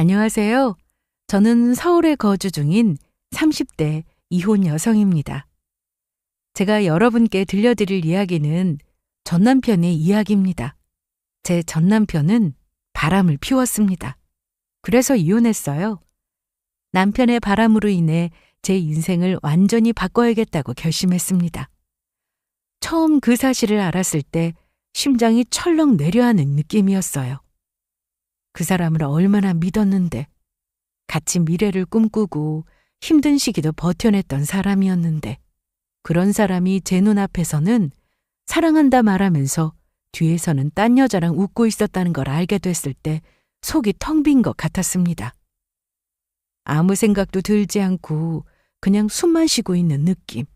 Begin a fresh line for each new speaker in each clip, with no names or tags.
안녕하세요. 저는 서울에 거주 중인 30대 이혼 여성입니다. 제가 여러분께 들려드릴 이야기는 전 남편의 이야기입니다. 제 전 남편은 바람을 피웠습니다. 그래서 이혼했어요. 남편의 바람으로 인해 제 인생을 완전히 바꿔야겠다고 결심했습니다. 처음 그 사실을 알았을 때 심장이 철렁 내려앉는 느낌이었어요. 그 사람을 얼마나 믿었는데, 같이 미래를 꿈꾸고 힘든 시기도 버텨냈던 사람이었는데, 그런 사람이 제 눈앞에서는 사랑한다 말하면서 뒤에서는 딴 여자랑 웃고 있었다는 걸 알게 됐을 때 속이 텅 빈 것 같았습니다. 아무 생각도 들지 않고 그냥 숨만 쉬고 있는 느낌.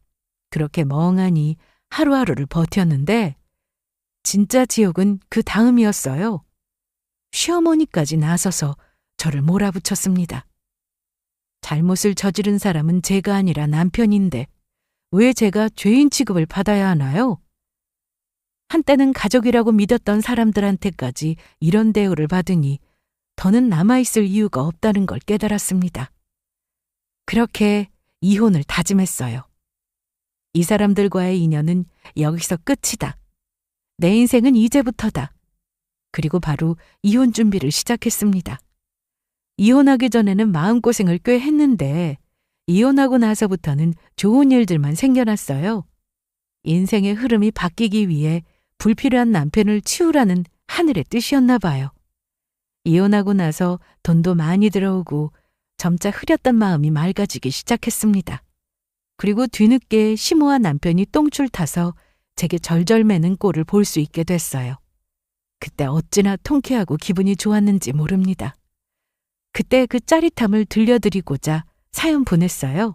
그렇게 멍하니 하루하루를 버텼는데 진짜 지옥은 그 다음이었어요. 시어머니까지 나서서 저를 몰아붙였습니다. 잘못을 저지른 사람은 제가 아니라 남편인데 왜 제가 죄인 취급을 받아야 하나요? 한때는 가족이라고 믿었던 사람들한테까지 이런 대우를 받으니 더는 남아있을 이유가 없다는 걸 깨달았습니다. 그렇게 이혼을 다짐했어요. 이 사람들과의 인연은 여기서 끝이다. 내 인생은 이제부터다. 그리고 바로 이혼 준비를 시작했습니다. 이혼하기 전에는 마음고생을 꽤 했는데 이혼하고 나서부터는 좋은 일들만 생겨났어요. 인생의 흐름이 바뀌기 위해 불필요한 남편을 치우라는 하늘의 뜻이었나 봐요. 이혼하고 나서 돈도 많이 들어오고 점차 흐렸던 마음이 맑아지기 시작했습니다. 그리고 뒤늦게 심오한 남편이 똥줄 타서 제게 절절매는 꼴을 볼 수 있게 됐어요. 그때 어찌나 통쾌하고 기분이 좋았는지 모릅니다. 그때 그 짜릿함을 들려드리고자 사연 보냈어요.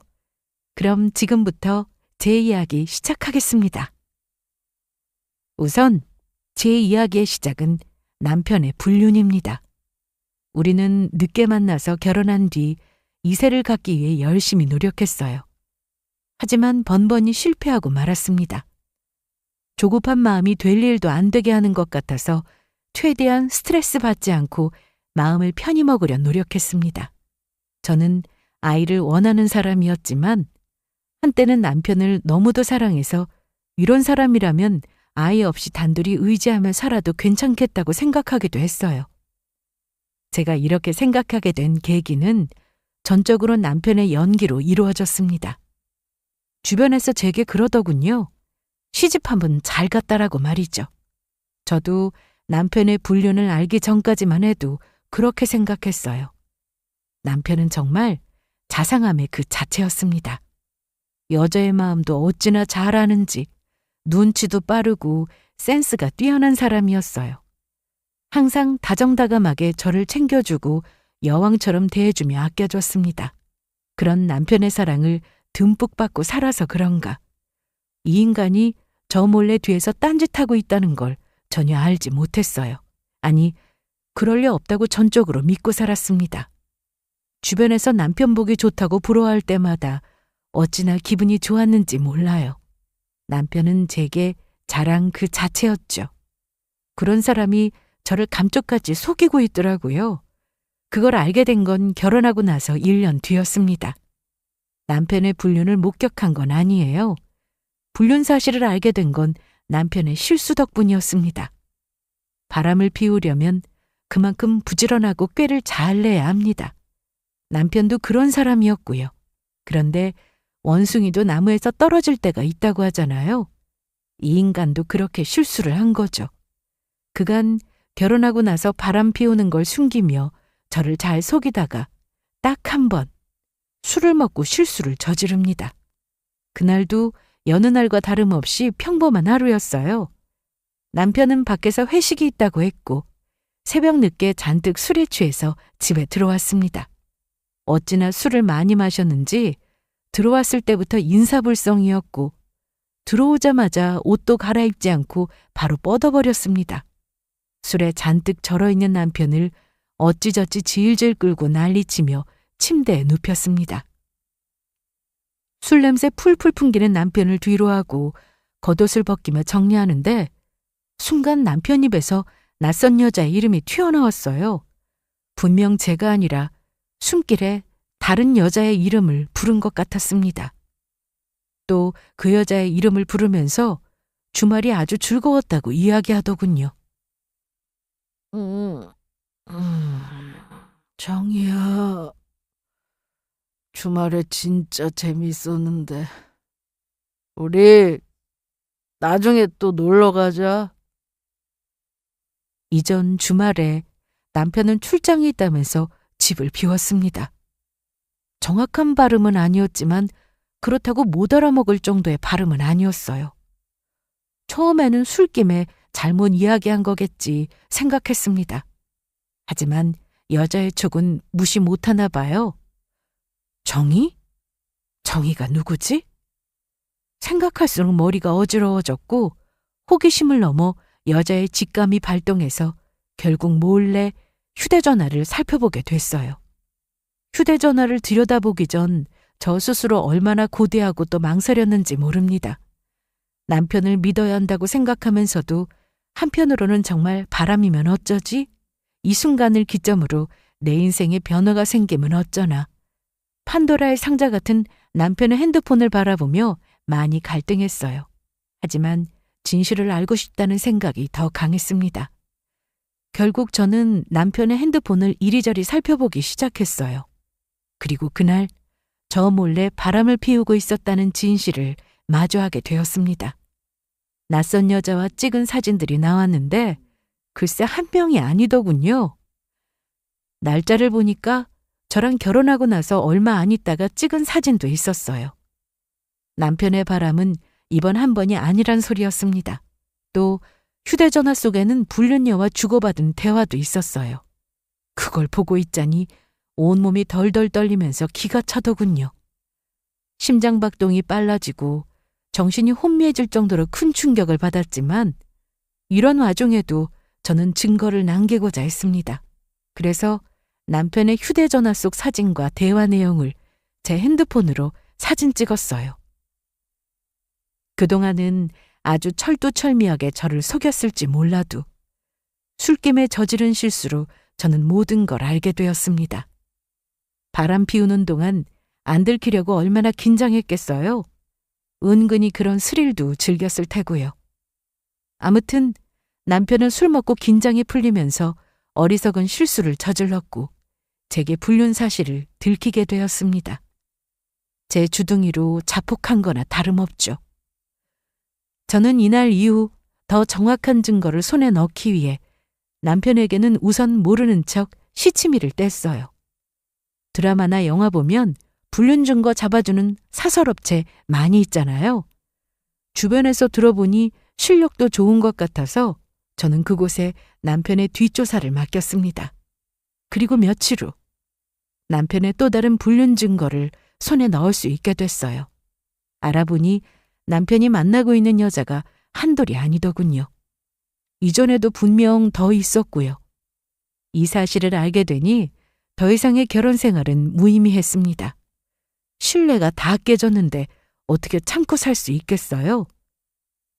그럼 지금부터 제 이야기 시작하겠습니다. 우선 제 이야기의 시작은 남편의 불륜입니다. 우리는 늦게 만나서 결혼한 뒤 2세를 갖기 위해 열심히 노력했어요. 하지만 번번이 실패하고 말았습니다. 조급한 마음이 될 일도 안 되게 하는 것 같아서 최대한 스트레스 받지 않고 마음을 편히 먹으려 노력했습니다. 저는 아이를 원하는 사람이었지만 한때는 남편을 너무도 사랑해서 이런 사람이라면 아이 없이 단둘이 의지하며 살아도 괜찮겠다고 생각하기도 했어요. 제가 이렇게 생각하게 된 계기는 전적으로 남편의 연기로 이루어졌습니다. 주변에서 제게 그러더군요. 시집 한번 잘 갔다라고 말이죠. 저도 남편의 불륜을 알기 전까지만 해도 그렇게 생각했어요. 남편은 정말 자상함의 그 자체였습니다. 여자의 마음도 어찌나 잘 아는지 눈치도 빠르고 센스가 뛰어난 사람이었어요. 항상 다정다감하게 저를 챙겨주고 여왕처럼 대해주며 아껴줬습니다. 그런 남편의 사랑을 듬뿍 받고 살아서 그런가. 이 인간이 저 몰래 뒤에서 딴짓하고 있다는 걸 전혀 알지 못했어요. 아니, 그럴 리 없다고 전적으로 믿고 살았습니다. 주변에서 남편 보기 좋다고 부러워할 때마다 어찌나 기분이 좋았는지 몰라요. 남편은 제게 자랑 그 자체였죠. 그런 사람이 저를 감쪽같이 속이고 있더라고요. 그걸 알게 된 건 결혼하고 나서 1년 뒤였습니다. 남편의 불륜을 목격한 건 아니에요. 불륜 사실을 알게 된 건 남편의 실수 덕분이었습니다. 바람을 피우려면 그만큼 부지런하고 꾀를 잘 내야 합니다. 남편도 그런 사람이었고요. 그런데 원숭이도 나무에서 떨어질 때가 있다고 하잖아요. 이 인간도 그렇게 실수를 한 거죠. 그간 결혼하고 나서 바람 피우는 걸 숨기며 저를 잘 속이다가 딱 한 번 술을 먹고 실수를 저지릅니다. 그날도 여느 날과 다름없이 평범한 하루였어요. 남편은 밖에서 회식이 있다고 했고 새벽 늦게 잔뜩 술에 취해서 집에 들어왔습니다. 어찌나 술을 많이 마셨는지 들어왔을 때부터 인사불성이었고 들어오자마자 옷도 갈아입지 않고 바로 뻗어버렸습니다. 술에 잔뜩 절어있는 남편을 어찌저찌 질질 끌고 난리치며 침대에 눕혔습니다. 술 냄새 풀풀 풍기는 남편을 뒤로하고 겉옷을 벗기며 정리하는데 순간 남편 입에서 낯선 여자의 이름이 튀어나왔어요. 분명 제가 아니라 숨길에 다른 여자의 이름을 부른 것 같았습니다. 또 그 여자의 이름을 부르면서 주말이 아주 즐거웠다고 이야기하더군요. 정이야, 주말에 진짜 재밌었는데 우리 나중에 또 놀러 가자. 이전 주말에 남편은 출장이 있다면서 집을 비웠습니다. 정확한 발음은 아니었지만 그렇다고 못 알아먹을 정도의 발음은 아니었어요. 처음에는 술김에 잘못 이야기한 거겠지 생각했습니다. 하지만 여자의 촉은 무시 못하나 봐요. 정이? 정이가 누구지? 생각할수록 머리가 어지러워졌고 호기심을 넘어 여자의 직감이 발동해서 결국 몰래 휴대전화를 살펴보게 됐어요. 휴대전화를 들여다보기 전 저 스스로 얼마나 고대하고 또 망설였는지 모릅니다. 남편을 믿어야 한다고 생각하면서도 한편으로는 정말 바람이면 어쩌지? 이 순간을 기점으로 내 인생에 변화가 생기면 어쩌나. 판도라의 상자 같은 남편의 핸드폰을 바라보며 많이 갈등했어요. 하지만 진실을 알고 싶다는 생각이 더 강했습니다. 결국 저는 남편의 핸드폰을 이리저리 살펴보기 시작했어요. 그리고 그날 저 몰래 바람을 피우고 있었다는 진실을 마주하게 되었습니다. 낯선 여자와 찍은 사진들이 나왔는데 글쎄 한 명이 아니더군요. 날짜를 보니까 저랑 결혼하고 나서 얼마 안 있다가 찍은 사진도 있었어요. 남편의 바람은 이번 한 번이 아니란 소리였습니다. 또 휴대전화 속에는 불륜녀와 주고받은 대화도 있었어요. 그걸 보고 있자니 온몸이 덜덜 떨리면서 기가 차더군요. 심장박동이 빨라지고 정신이 혼미해질 정도로 큰 충격을 받았지만 이런 와중에도 저는 증거를 남기고자 했습니다. 그래서 남편의 휴대전화 속 사진과 대화 내용을 제 핸드폰으로 사진 찍었어요. 그동안은 아주 철두철미하게 저를 속였을지 몰라도 술김에 저지른 실수로 저는 모든 걸 알게 되었습니다. 바람 피우는 동안 안 들키려고 얼마나 긴장했겠어요. 은근히 그런 스릴도 즐겼을 테고요. 아무튼 남편은 술 먹고 긴장이 풀리면서 어리석은 실수를 저질렀고 제게 불륜 사실을 들키게 되었습니다. 제 주둥이로 자폭한 거나 다름없죠. 저는 이날 이후 더 정확한 증거를 손에 넣기 위해 남편에게는 우선 모르는 척 시치미를 뗐어요. 드라마나 영화 보면 불륜 증거 잡아주는 사설업체 많이 있잖아요. 주변에서 들어보니 실력도 좋은 것 같아서 저는 그곳에 남편의 뒷조사를 맡겼습니다. 그리고 며칠 후 남편의 또 다른 불륜 증거를 손에 넣을 수 있게 됐어요. 알아보니 남편이 만나고 있는 여자가 한둘이 아니더군요. 이전에도 분명 더 있었고요. 이 사실을 알게 되니 더 이상의 결혼 생활은 무의미했습니다. 신뢰가 다 깨졌는데 어떻게 참고 살 수 있겠어요?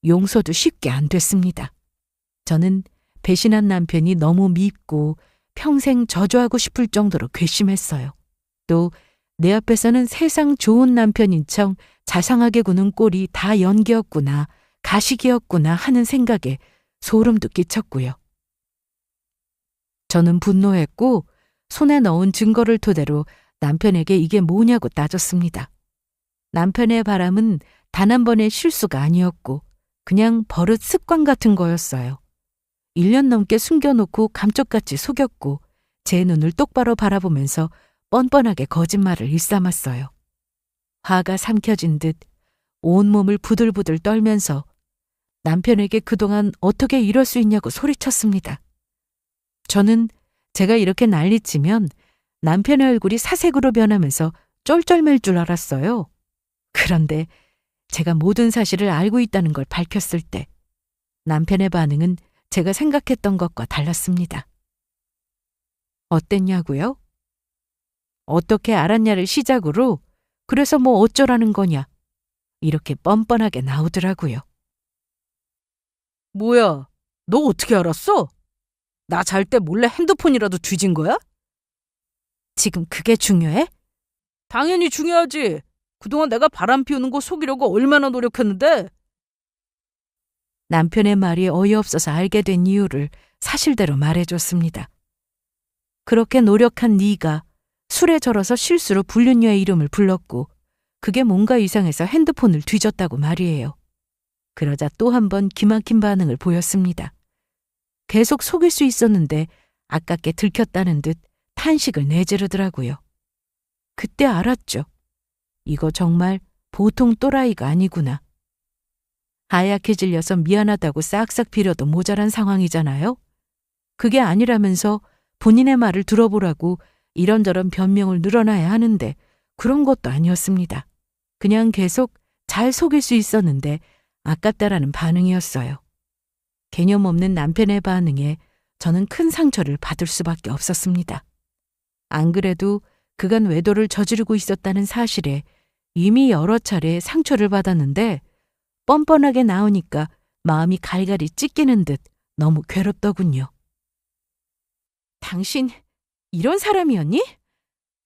용서도 쉽게 안 됐습니다. 저는 배신한 남편이 너무 밉고 평생 저주하고 싶을 정도로 괘씸했어요. 또 내 앞에서는 세상 좋은 남편인 척 자상하게 구는 꼴이 다 연기였구나, 가식이었구나 하는 생각에 소름도 끼쳤고요. 저는 분노했고 손에 넣은 증거를 토대로 남편에게 이게 뭐냐고 따졌습니다. 남편의 바람은 단 한 번의 실수가 아니었고 그냥 버릇 습관 같은 거였어요. 1년 넘게 숨겨놓고 감쪽같이 속였고 제 눈을 똑바로 바라보면서 뻔뻔하게 거짓말을 일삼았어요. 화가 삼켜진 듯 온몸을 부들부들 떨면서 남편에게 그동안 어떻게 이럴 수 있냐고 소리쳤습니다. 저는 제가 이렇게 난리치면 남편의 얼굴이 사색으로 변하면서 쩔쩔맬 줄 알았어요. 그런데 제가 모든 사실을 알고 있다는 걸 밝혔을 때 남편의 반응은 제가 생각했던 것과 달랐습니다. 어땠냐고요? 어떻게 알았냐를 시작으로 그래서 뭐 어쩌라는 거냐 이렇게 뻔뻔하게 나오더라고요. 뭐야, 너 어떻게 알았어? 나 잘 때 몰래 핸드폰이라도 뒤진 거야? 지금 그게 중요해?
당연히 중요하지. 그동안 내가 바람 피우는 거 속이려고 얼마나 노력했는데.
남편의 말이 어이없어서 알게 된 이유를 사실대로 말해줬습니다. 그렇게 노력한 네가 술에 절어서 실수로 불륜녀의 이름을 불렀고 그게 뭔가 이상해서 핸드폰을 뒤졌다고 말이에요. 그러자 또 한 번 기막힌 반응을 보였습니다. 계속 속일 수 있었는데 아깝게 들켰다는 듯 탄식을 내지르더라고요. 그때 알았죠. 이거 정말 보통 또라이가 아니구나. 하얗게 질려서 미안하다고 싹싹 빌어도 모자란 상황이잖아요. 그게 아니라면서 본인의 말을 들어보라고 이런저런 변명을 늘어놔야 하는데 그런 것도 아니었습니다. 그냥 계속 잘 속일 수 있었는데 아깝다라는 반응이었어요. 개념 없는 남편의 반응에 저는 큰 상처를 받을 수밖에 없었습니다. 안 그래도 그간 외도를 저지르고 있었다는 사실에 이미 여러 차례 상처를 받았는데 뻔뻔하게 나오니까 마음이 갈갈이 찢기는 듯 너무 괴롭더군요. 당신 이런 사람이었니?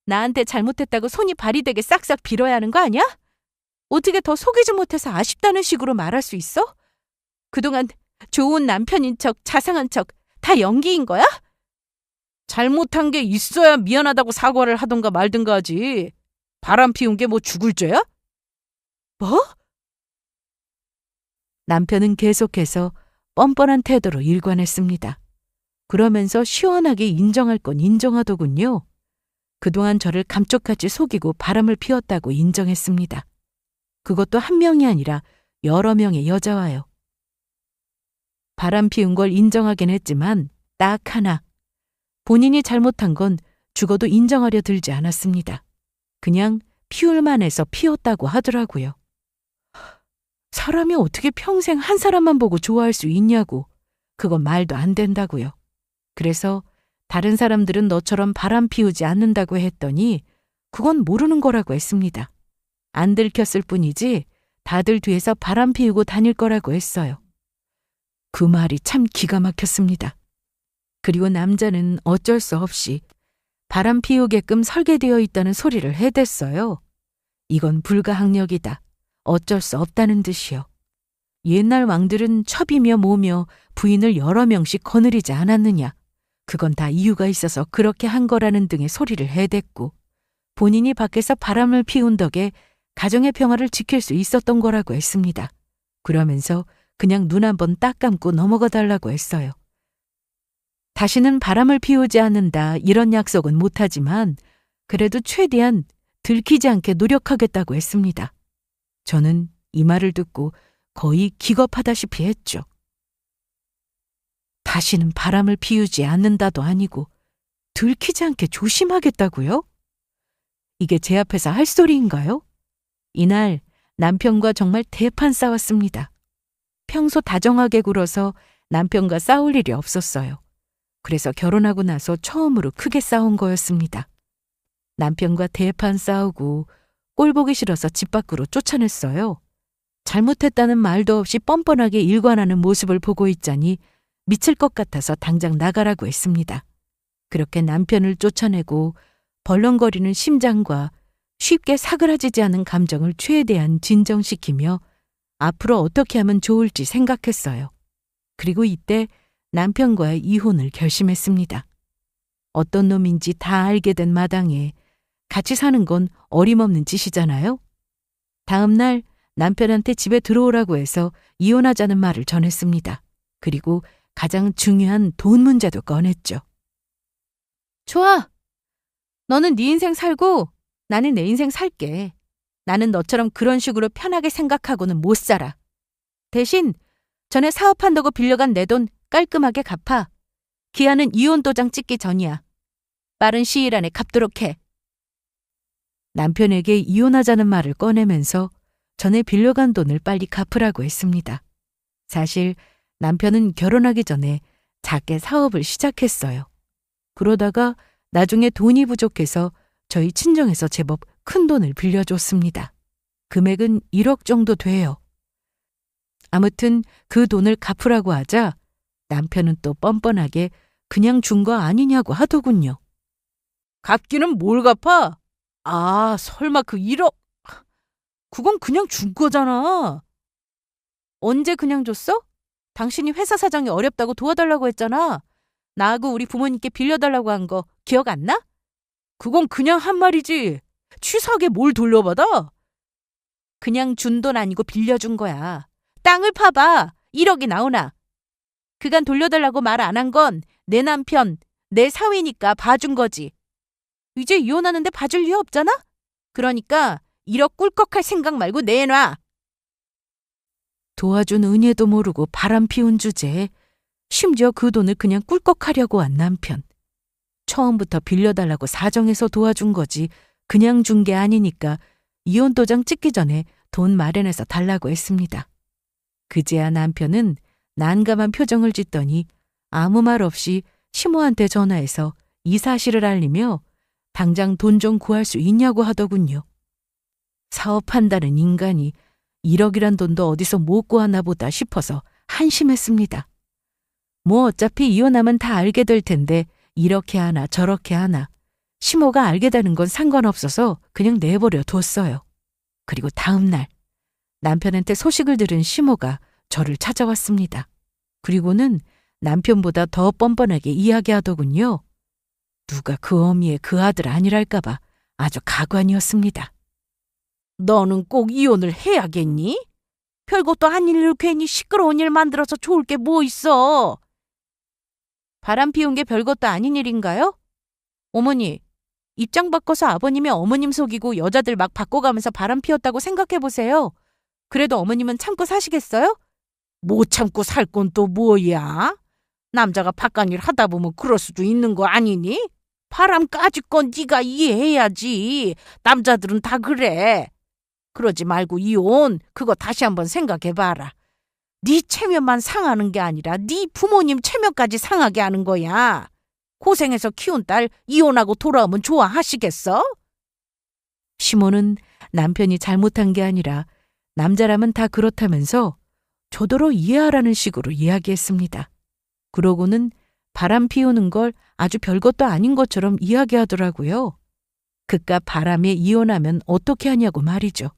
나한테 잘못했다고 손이 발이 되게 싹싹 빌어야 하는 거 아니야? 어떻게 더 속이지 못해서 아쉽다는 식으로 말할 수 있어? 그동안 좋은 남편인 척, 자상한 척 다 연기인 거야?
잘못한 게 있어야 미안하다고 사과를 하던가 말든가 하지. 바람 피운 게 뭐 죽을 죄야?
뭐? 남편은 계속해서 뻔뻔한 태도로 일관했습니다. 그러면서 시원하게 인정할 건 인정하더군요. 그동안 저를 감쪽같이 속이고 바람을 피웠다고 인정했습니다. 그것도 한 명이 아니라 여러 명의 여자와요. 바람 피운 걸 인정하긴 했지만 딱 하나. 본인이 잘못한 건 죽어도 인정하려 들지 않았습니다. 그냥 피울만 해서 피웠다고 하더라고요. 사람이 어떻게 평생 한 사람만 보고 좋아할 수 있냐고. 그건 말도 안 된다고요. 그래서 다른 사람들은 너처럼 바람 피우지 않는다고 했더니 그건 모르는 거라고 했습니다. 안 들켰을 뿐이지 다들 뒤에서 바람 피우고 다닐 거라고 했어요. 그 말이 참 기가 막혔습니다. 그리고 남자는 어쩔 수 없이 바람 피우게끔 설계되어 있다는 소리를 해댔어요. 이건 불가항력이다. 어쩔 수 없다는 듯이요. 옛날 왕들은 첩이며 뭐며 부인을 여러 명씩 거느리지 않았느냐. 그건 다 이유가 있어서 그렇게 한 거라는 등의 소리를 해댔고 본인이 밖에서 바람을 피운 덕에 가정의 평화를 지킬 수 있었던 거라고 했습니다. 그러면서 그냥 눈 한번 딱 감고 넘어가 달라고 했어요. 다시는 바람을 피우지 않는다 이런 약속은 못하지만 그래도 최대한 들키지 않게 노력하겠다고 했습니다. 저는 이 말을 듣고 거의 기겁하다시피 했죠. 다시는 바람을 피우지 않는다도 아니고 들키지 않게 조심하겠다고요? 이게 제 앞에서 할 소리인가요? 이날 남편과 정말 대판 싸웠습니다. 평소 다정하게 굴어서 남편과 싸울 일이 없었어요. 그래서 결혼하고 나서 처음으로 크게 싸운 거였습니다. 남편과 대판 싸우고 꼴 보기 싫어서 집 밖으로 쫓아냈어요. 잘못했다는 말도 없이 뻔뻔하게 일관하는 모습을 보고 있자니 미칠 것 같아서 당장 나가라고 했습니다. 그렇게 남편을 쫓아내고 벌렁거리는 심장과 쉽게 사그라지지 않은 감정을 최대한 진정시키며 앞으로 어떻게 하면 좋을지 생각했어요. 그리고 이때 남편과의 이혼을 결심했습니다. 어떤 놈인지 다 알게 된 마당에 같이 사는 건 어림없는 짓이잖아요. 다음 날 남편한테 집에 들어오라고 해서 이혼하자는 말을 전했습니다. 그리고 가장 중요한 돈 문제도 꺼냈죠. 좋아. 너는 네 인생 살고 나는 내 인생 살게. 나는 너처럼 그런 식으로 편하게 생각하고는 못 살아. 대신 전에 사업한다고 빌려간 내 돈 깔끔하게 갚아. 기한은 이혼 도장 찍기 전이야. 빠른 시일 안에 갚도록 해. 남편에게 이혼하자는 말을 꺼내면서 전에 빌려간 돈을 빨리 갚으라고 했습니다. 사실 남편은 결혼하기 전에 작게 사업을 시작했어요. 그러다가 나중에 돈이 부족해서 저희 친정에서 제법 큰 돈을 빌려줬습니다. 금액은 1억 정도 돼요. 아무튼 그 돈을 갚으라고 하자 남편은 또 뻔뻔하게 그냥 준 거 아니냐고 하더군요.
갚기는 뭘 갚아? 아, 설마 그 1억. 그건 그냥 준 거잖아. 언제 그냥 줬어? 당신이 회사 사정이 어렵다고 도와달라고 했잖아. 나하고 우리 부모님께 빌려달라고 한 거 기억 안 나? 그건 그냥 한 말이지. 취사하게 뭘 돌려받아? 그냥 준 돈 아니고 빌려준 거야. 땅을 파봐. 1억이 나오나. 그간 돌려달라고 말 안 한 건 내 남편, 내 사위니까 봐준 거지. 이제 이혼하는데 봐줄 이유 없잖아? 그러니까 1억 꿀꺽할 생각 말고 내놔.
도와준 은혜도 모르고 바람 피운 주제에 심지어 그 돈을 그냥 꿀꺽하려고 한 남편. 처음부터 빌려달라고 사정해서 도와준 거지 그냥 준 게 아니니까 이혼 도장 찍기 전에 돈 마련해서 달라고 했습니다. 그제야 남편은 난감한 표정을 짓더니 아무 말 없이 시모한테 전화해서 이 사실을 알리며 당장 돈 좀 구할 수 있냐고 하더군요. 사업한다는 인간이 1억이란 돈도 어디서 못 구하나 보다 싶어서 한심했습니다. 뭐 어차피 이혼하면 다 알게 될 텐데 이렇게 하나 저렇게 하나 시모가 알게 되는 건 상관없어서 그냥 내버려 뒀어요. 그리고 다음 날 남편한테 소식을 들은 시모가 저를 찾아왔습니다. 그리고는 남편보다 더 뻔뻔하게 이야기하더군요. 누가 그 어미의 그 아들 아니랄까봐 아주 가관이었습니다.
너는 꼭 이혼을 해야겠니? 별것도 아닌 일을 괜히 시끄러운 일 만들어서 좋을 게 뭐 있어? 바람 피운 게 별것도 아닌 일인가요? 어머니, 입장 바꿔서 아버님이 어머님 속이고 여자들 막 바꿔가면서 바람 피웠다고 생각해보세요. 그래도 어머님은 참고 사시겠어요? 못 참고 살 건 또 뭐야? 남자가 바깥일 하다 보면 그럴 수도 있는 거 아니니? 바람 까짓 건 네가 이해해야지. 남자들은 다 그래. 그러지 말고 이혼, 그거 다시 한번 생각해봐라. 네 체면만 상하는 게 아니라 네 부모님 체면까지 상하게 하는 거야. 고생해서 키운 딸 이혼하고 돌아오면 좋아하시겠어?
시모는 남편이 잘못한 게 아니라 남자라면 다 그렇다면서 저더러 이해하라는 식으로 이야기했습니다. 그러고는 바람 피우는 걸 아주 별것도 아닌 것처럼 이야기하더라고요. 그깟 바람에 이혼하면 어떻게 하냐고 말이죠.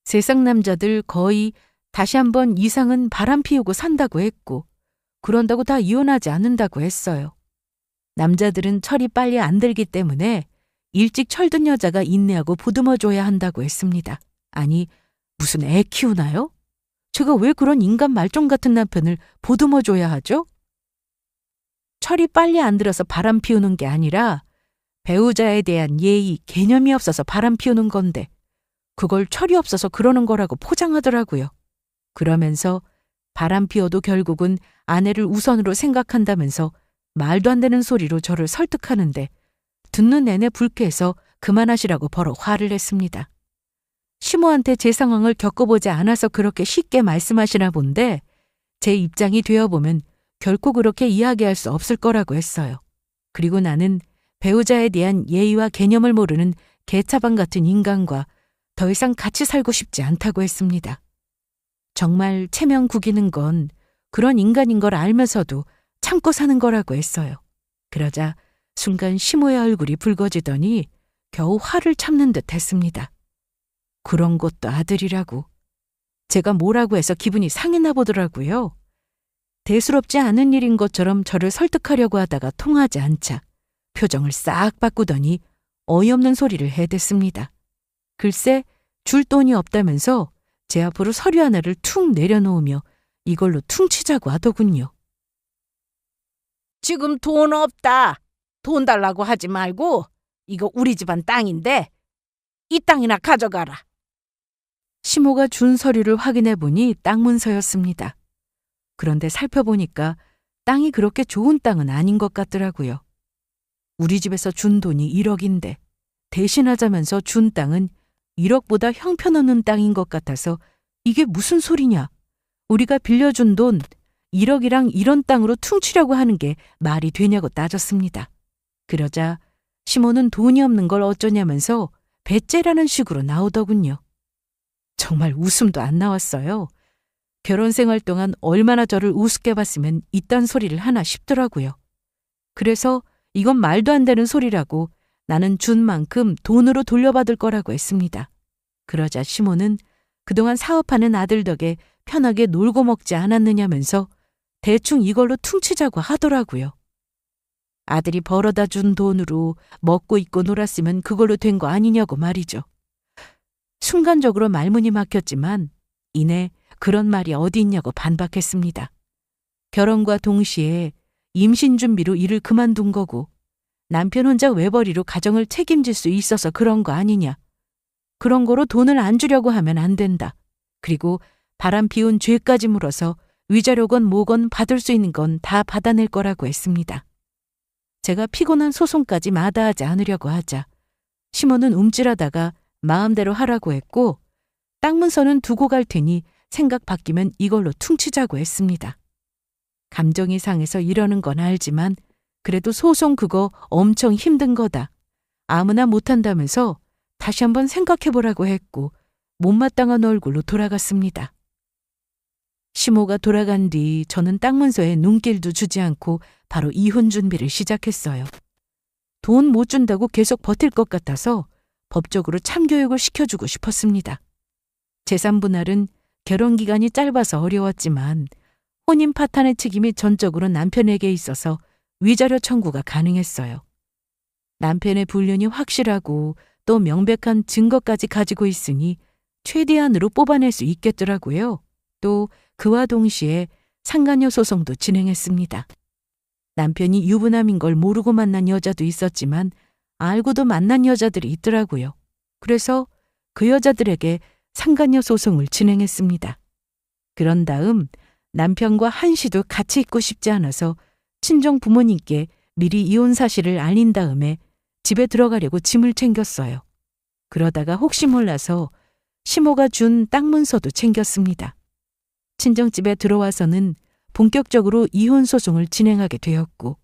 세상 남자들 거의 다시 한번 이상은 바람 피우고 산다고 했고 그런다고 다 이혼하지 않는다고 했어요. 남자들은 철이 빨리 안 들기 때문에 일찍 철든 여자가 인내하고 보듬어줘야 한다고 했습니다. 아니, 무슨 애 키우나요? 제가 왜 그런 인간 말종 같은 남편을 보듬어줘야 하죠? 철이 빨리 안 들어서 바람 피우는 게 아니라 배우자에 대한 예의, 개념이 없어서 바람 피우는 건데 그걸 철이 없어서 그러는 거라고 포장하더라고요. 그러면서 바람 피워도 결국은 아내를 우선으로 생각한다면서 말도 안 되는 소리로 저를 설득하는데 듣는 내내 불쾌해서 그만하시라고 버럭 화를 냈습니다. 시모한테 제 상황을 겪어보지 않아서 그렇게 쉽게 말씀하시나 본데 제 입장이 되어보면 결코 그렇게 이야기할 수 없을 거라고 했어요. 그리고 나는 배우자에 대한 예의와 개념을 모르는 개차반 같은 인간과 더 이상 같이 살고 싶지 않다고 했습니다. 정말 체면 구기는 건 그런 인간인 걸 알면서도 참고 사는 거라고 했어요. 그러자 순간 시모의 얼굴이 붉어지더니 겨우 화를 참는 듯 했습니다. 그런 것도 아들이라고. 제가 뭐라고 해서 기분이 상했나 보더라고요. 대수롭지 않은 일인 것처럼 저를 설득하려고 하다가 통하지 않자 표정을 싹 바꾸더니 어이없는 소리를 해댔습니다. 글쎄 줄 돈이 없다면서 제 앞으로 서류 하나를 툭 내려놓으며 이걸로 퉁치자고 하더군요.
지금 돈 없다. 돈 달라고 하지 말고 이거 우리 집안 땅인데 이 땅이나 가져가라.
시모가 준 서류를 확인해 보니 땅 문서였습니다. 그런데 살펴보니까 땅이 그렇게 좋은 땅은 아닌 것 같더라고요. 우리 집에서 준 돈이 1억인데 대신하자면서 준 땅은 1억보다 형편없는 땅인 것 같아서 이게 무슨 소리냐. 우리가 빌려준 돈 1억이랑 이런 땅으로 퉁치려고 하는 게 말이 되냐고 따졌습니다. 그러자 시모는 돈이 없는 걸 어쩌냐면서 배째라는 식으로 나오더군요. 정말 웃음도 안 나왔어요. 결혼 생활 동안 얼마나 저를 우습게 봤으면 이딴 소리를 하나 싶더라고요. 그래서 이건 말도 안 되는 소리라고 나는 준 만큼 돈으로 돌려받을 거라고 했습니다. 그러자 시모는 그동안 사업하는 아들 덕에 편하게 놀고 먹지 않았느냐면서 대충 이걸로 퉁치자고 하더라고요. 아들이 벌어다 준 돈으로 먹고 입고 놀았으면 그걸로 된 거 아니냐고 말이죠. 순간적으로 말문이 막혔지만 이내 그런 말이 어디 있냐고 반박했습니다. 결혼과 동시에 임신 준비로 일을 그만둔 거고 남편 혼자 외벌이로 가정을 책임질 수 있어서 그런 거 아니냐. 그런 거로 돈을 안 주려고 하면 안 된다. 그리고 바람 피운 죄까지 물어서 위자료건 뭐건 받을 수 있는 건 다 받아낼 거라고 했습니다. 제가 피곤한 소송까지 마다하지 않으려고 하자 시모는 움찔하다가 마음대로 하라고 했고 땅 문서는 두고 갈 테니 생각 바뀌면 이걸로 퉁치자고 했습니다. 감정이 상해서 이러는 건 알지만 그래도 소송 그거 엄청 힘든 거다. 아무나 못한다면서 다시 한번 생각해보라고 했고 못마땅한 얼굴로 돌아갔습니다. 시모가 돌아간 뒤 저는 땅 문서에 눈길도 주지 않고 바로 이혼 준비를 시작했어요. 돈 못 준다고 계속 버틸 것 같아서 법적으로 참교육을 시켜주고 싶었습니다. 재산 분할은 결혼 기간이 짧아서 어려웠지만 혼인 파탄의 책임이 전적으로 남편에게 있어서 위자료 청구가 가능했어요. 남편의 불륜이 확실하고 또 명백한 증거까지 가지고 있으니 최대한으로 뽑아낼 수 있겠더라고요. 또 그와 동시에 상간녀 소송도 진행했습니다. 남편이 유부남인 걸 모르고 만난 여자도 있었지만 알고도 만난 여자들이 있더라고요. 그래서 그 여자들에게 상간녀 소송을 진행했습니다. 그런 다음 남편과 한시도 같이 있고 싶지 않아서 친정 부모님께 미리 이혼 사실을 알린 다음에 집에 들어가려고 짐을 챙겼어요. 그러다가 혹시 몰라서 시모가 준 땅 문서도 챙겼습니다. 친정집에 들어와서는 본격적으로 이혼 소송을 진행하게 되었고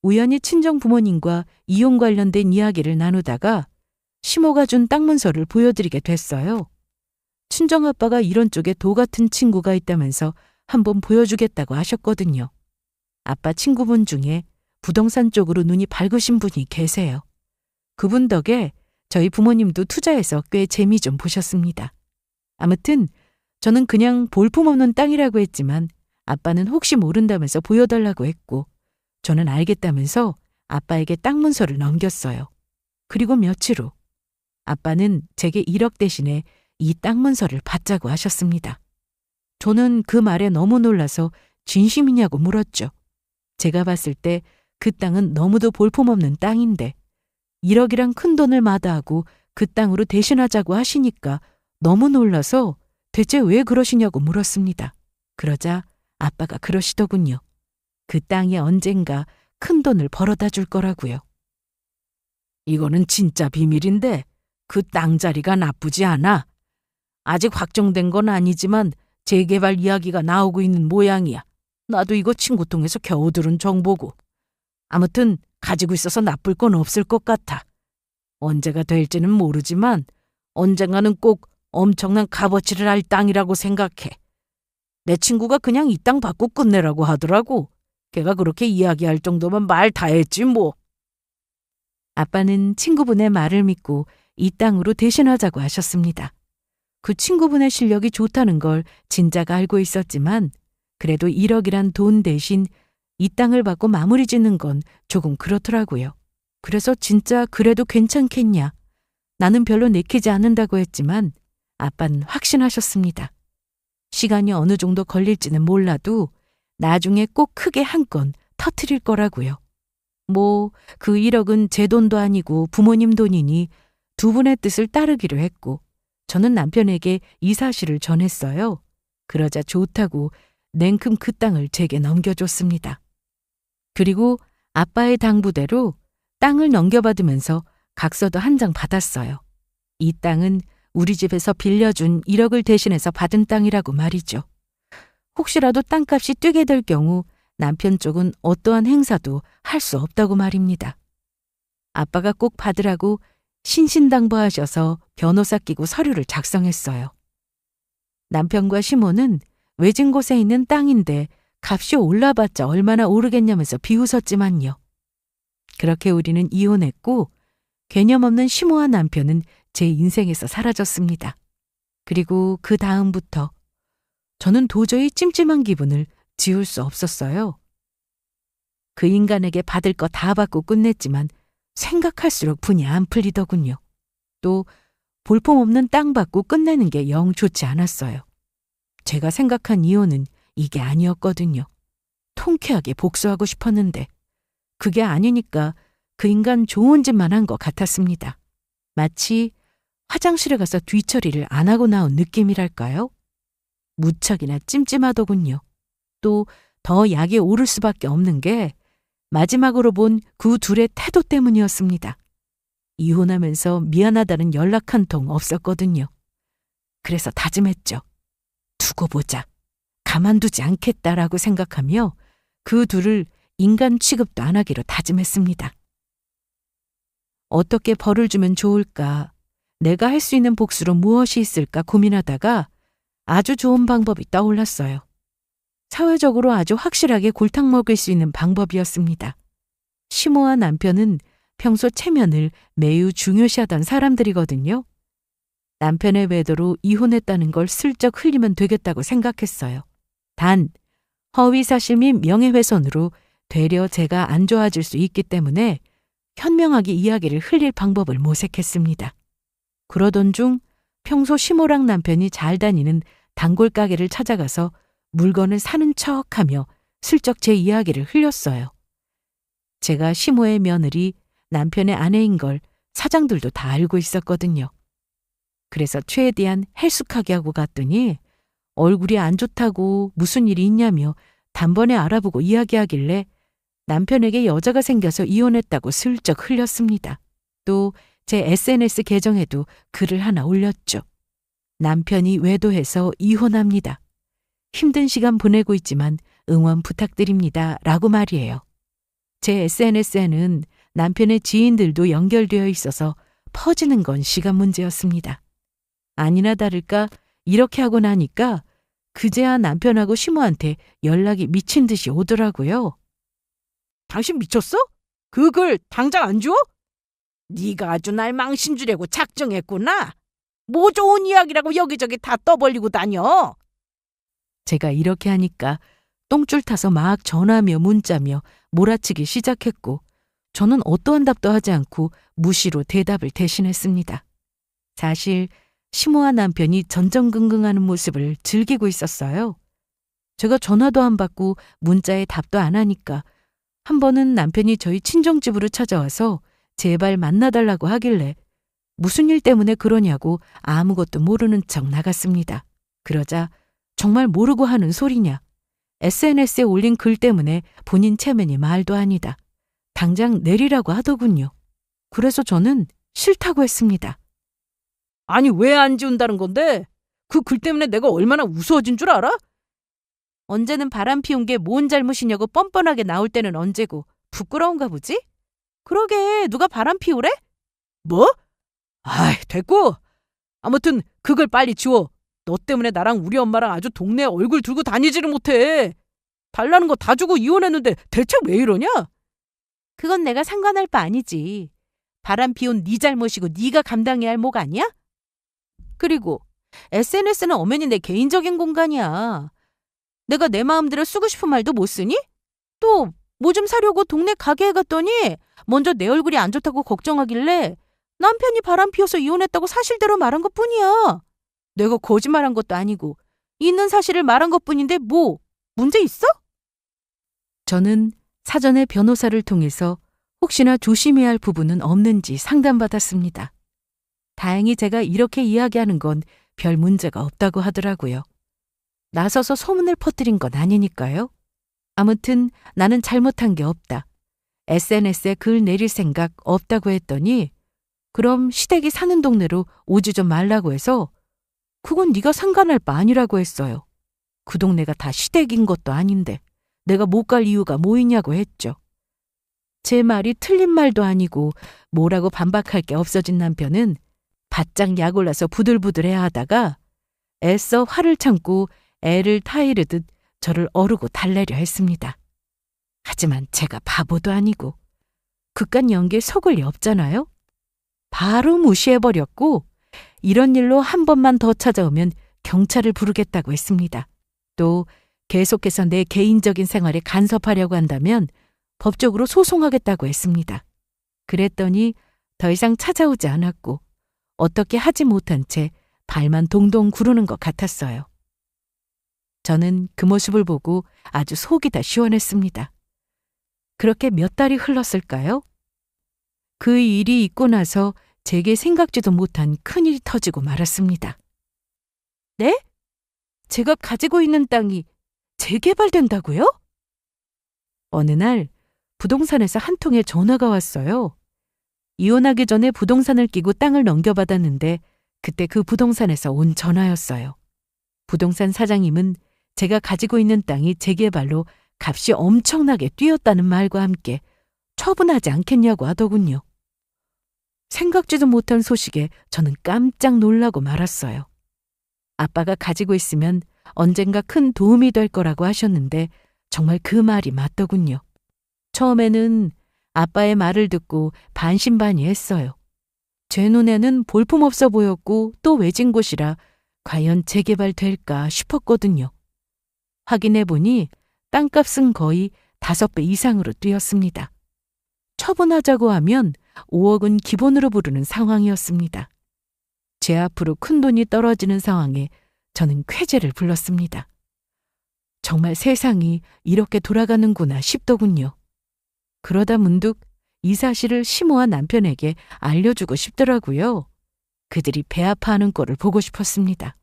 우연히 친정 부모님과 이혼 관련된 이야기를 나누다가 시모가 준 땅 문서를 보여드리게 됐어요. 친정아빠가 이런 쪽에 도 같은 친구가 있다면서 한번 보여주겠다고 하셨거든요. 아빠 친구분 중에 부동산 쪽으로 눈이 밝으신 분이 계세요. 그분 덕에 저희 부모님도 투자해서 꽤 재미 좀 보셨습니다. 아무튼 저는 그냥 볼품없는 땅이라고 했지만 아빠는 혹시 모른다면서 보여달라고 했고 저는 알겠다면서 아빠에게 땅 문서를 넘겼어요. 그리고 며칠 후 아빠는 제게 1억 대신에 이 땅 문서를 받자고 하셨습니다. 저는 그 말에 너무 놀라서 진심이냐고 물었죠. 제가 봤을 때 그 땅은 너무도 볼품없는 땅인데 1억이란 큰 돈을 마다하고 그 땅으로 대신하자고 하시니까 너무 놀라서 대체 왜 그러시냐고 물었습니다. 그러자 아빠가 그러시더군요. 그 땅이 언젠가 큰 돈을 벌어다 줄 거라고요. 이거는 진짜 비밀인데 그 땅 자리가 나쁘지 않아. 아직 확정된 건 아니지만 재개발 이야기가 나오고 있는 모양이야. 나도 이거 친구 통해서 겨우 들은 정보고. 아무튼 가지고 있어서 나쁠 건 없을 것 같아. 언제가 될지는 모르지만 언젠가는 꼭 엄청난 값어치를 할 땅이라고 생각해. 내 친구가 그냥 이 땅 받고 끝내라고 하더라고. 걔가 그렇게 이야기할 정도면 말 다 했지 뭐. 아빠는 친구분의 말을 믿고 이 땅으로 대신하자고 하셨습니다. 그 친구분의 실력이 좋다는 걸 진작 알고 있었지만 그래도 1억이란 돈 대신 이 땅을 받고 마무리 짓는 건 조금 그렇더라고요. 그래서 진짜 그래도 괜찮겠냐. 나는 별로 내키지 않는다고 했지만 아빠는 확신하셨습니다. 시간이 어느 정도 걸릴지는 몰라도 나중에 꼭 크게 한 건 터트릴 거라고요. 뭐 그 1억은 제 돈도 아니고 부모님 돈이니 두 분의 뜻을 따르기로 했고 저는 남편에게 이 사실을 전했어요. 그러자 좋다고 냉큼 그 땅을 제게 넘겨줬습니다. 그리고 아빠의 당부대로 땅을 넘겨받으면서 각서도 한 장 받았어요. 이 땅은 우리 집에서 빌려준 1억을 대신해서 받은 땅이라고 말이죠. 혹시라도 땅값이 뛰게 될 경우 남편 쪽은 어떠한 행사도 할 수 없다고 말입니다. 아빠가 꼭 받으라고 신신당부하셔서 변호사 끼고 서류를 작성했어요. 남편과 시모는 외진 곳에 있는 땅인데 값이 올라봤자 얼마나 오르겠냐면서 비웃었지만요. 그렇게 우리는 이혼했고 개념 없는 심오한 남편은 제 인생에서 사라졌습니다. 그리고 그 다음부터 저는 도저히 찜찜한 기분을 지울 수 없었어요. 그 인간에게 받을 거 다 받고 끝냈지만 생각할수록 분이 안 풀리더군요. 또 볼품없는 땅 받고 끝내는 게 영 좋지 않았어요. 제가 생각한 이혼은 이게 아니었거든요. 통쾌하게 복수하고 싶었는데 그게 아니니까 그 인간 좋은 짓만 한 것 같았습니다. 마치 화장실에 가서 뒤처리를 안 하고 나온 느낌이랄까요? 무척이나 찜찜하더군요. 또 더 약이 오를 수밖에 없는 게 마지막으로 본 그 둘의 태도 때문이었습니다. 이혼하면서 미안하다는 연락 한 통 없었거든요. 그래서 다짐했죠. 두고 보자. 가만두지 않겠다라고 생각하며 그 둘을 인간 취급도 안 하기로 다짐했습니다. 어떻게 벌을 주면 좋을까? 내가 할 수 있는 복수로 무엇이 있을까 고민하다가 아주 좋은 방법이 떠올랐어요. 사회적으로 아주 확실하게 골탕 먹일 수 있는 방법이었습니다. 시모와 남편은 평소 체면을 매우 중요시하던 사람들이거든요. 남편의 외도로 이혼했다는 걸 슬쩍 흘리면 되겠다고 생각했어요. 단, 허위사실 및 명예훼손으로 되려 제가 안 좋아질 수 있기 때문에 현명하게 이야기를 흘릴 방법을 모색했습니다. 그러던 중 평소 시모랑 남편이 잘 다니는 단골 가게를 찾아가서 물건을 사는 척하며 슬쩍 제 이야기를 흘렸어요. 제가 시모의 며느리, 남편의 아내인 걸 사장들도 다 알고 있었거든요. 그래서 최대한 해숙하게 하고 갔더니 얼굴이 안 좋다고 무슨 일이 있냐며 단번에 알아보고 이야기하길래 남편에게 여자가 생겨서 이혼했다고 슬쩍 흘렸습니다. 또 제 SNS 계정에도 글을 하나 올렸죠. 남편이 외도해서 이혼합니다. 힘든 시간 보내고 있지만 응원 부탁드립니다. 라고 말이에요. 제 SNS에는 남편의 지인들도 연결되어 있어서 퍼지는 건 시간 문제였습니다. 아니나 다를까 이렇게 하고 나니까 그제야 남편하고 시모한테 연락이 미친 듯이 오더라고요.
당신 미쳤어? 그 글 당장 안 줘? 네가 아주 날 망신 주려고 작정했구나. 뭐 좋은 이야기라고 여기저기 다 떠벌리고 다녀.
제가 이렇게 하니까 똥줄 타서 막 전화며 문자며 몰아치기 시작했고 저는 어떠한 답도 하지 않고 무시로 대답을 대신했습니다. 사실 시모와 남편이 전전긍긍하는 모습을 즐기고 있었어요. 제가 전화도 안 받고 문자에 답도 안 하니까 한 번은 남편이 저희 친정집으로 찾아와서 제발 만나달라고 하길래 무슨 일 때문에 그러냐고 아무것도 모르는 척 나갔습니다. 그러자 정말 모르고 하는 소리냐. SNS에 올린 글 때문에 본인 체면이 말도 아니다. 당장 내리라고 하더군요. 그래서 저는 싫다고 했습니다.
아니 왜 안 지운다는 건데? 그 글 때문에 내가 얼마나 우스워진 줄 알아? 언제는 바람 피운 게 뭔 잘못이냐고 뻔뻔하게 나올 때는 언제고 부끄러운가 보지? 그러게 누가 바람 피우래? 뭐? 아이 됐고. 아무튼 그 글 빨리 지워. 너 때문에 나랑 우리 엄마랑 아주 동네에 얼굴 들고 다니지를 못해. 달라는 거 다 주고 이혼했는데 대체 왜 이러냐? 그건 내가 상관할 바 아니지. 바람 피운 네 잘못이고 네가 감당해야 할 목 아니야? 그리고 SNS는 엄연히 내 개인적인 공간이야. 내가 내 마음대로 쓰고 싶은 말도 못 쓰니? 또 뭐 좀 사려고 동네 가게에 갔더니 먼저 내 얼굴이 안 좋다고 걱정하길래 남편이 바람 피워서 이혼했다고 사실대로 말한 것뿐이야. 내가 거짓말한 것도 아니고 있는 사실을 말한 것뿐인데 뭐 문제 있어?
저는 사전에 변호사를 통해서 혹시나 조심해야 할 부분은 없는지 상담받았습니다. 다행히 제가 이렇게 이야기하는 건 별 문제가 없다고 하더라고요. 나서서 소문을 퍼뜨린 건 아니니까요. 아무튼 나는 잘못한 게 없다. SNS에 글 내릴 생각 없다고 했더니 그럼 시댁이 사는 동네로 오지 좀 말라고 해서 그건 네가 상관할 바 아니라고 했어요. 그 동네가 다 시댁인 것도 아닌데 내가 못 갈 이유가 뭐 있냐고 했죠. 제 말이 틀린 말도 아니고 뭐라고 반박할 게 없어진 남편은 바짝 약올라서 부들부들해야 하다가 애써 화를 참고 애를 타이르듯 저를 어르고 달래려 했습니다. 하지만 제가 바보도 아니고 그깟 연기에 속을 리 없잖아요. 바로 무시해버렸고 이런 일로 한 번만 더 찾아오면 경찰을 부르겠다고 했습니다. 또 계속해서 내 개인적인 생활에 간섭하려고 한다면 법적으로 소송하겠다고 했습니다. 그랬더니 더 이상 찾아오지 않았고 어떻게 하지 못한 채 발만 동동 구르는 것 같았어요. 저는 그 모습을 보고 아주 속이 다 시원했습니다. 그렇게 몇 달이 흘렀을까요? 그 일이 있고 나서 제게 생각지도 못한 큰일이 터지고 말았습니다. 네? 제가 가지고 있는 땅이 재개발된다고요? 어느 날 부동산에서 한 통의 전화가 왔어요. 이혼하기 전에 부동산을 끼고 땅을 넘겨받았는데 그때 그 부동산에서 온 전화였어요. 부동산 사장님은 제가 가지고 있는 땅이 재개발로 값이 엄청나게 뛰었다는 말과 함께 처분하지 않겠냐고 하더군요. 생각지도 못한 소식에 저는 깜짝 놀라고 말았어요. 아빠가 가지고 있으면 언젠가 큰 도움이 될 거라고 하셨는데 정말 그 말이 맞더군요. 처음에는 아빠의 말을 듣고 반신반의했어요. 제 눈에는 볼품없어 보였고 또 외진 곳이라 과연 재개발될까 싶었거든요. 확인해보니 땅값은 거의 5배 이상으로 뛰었습니다. 처분하자고 하면 5억은 기본으로 부르는 상황이었습니다. 제 앞으로 큰돈이 떨어지는 상황에 저는 쾌재를 불렀습니다. 정말 세상이 이렇게 돌아가는구나 싶더군요. 그러다 문득 이 사실을 시모와 남편에게 알려주고 싶더라고요. 그들이 배 아파하는 꼴을 보고 싶었습니다.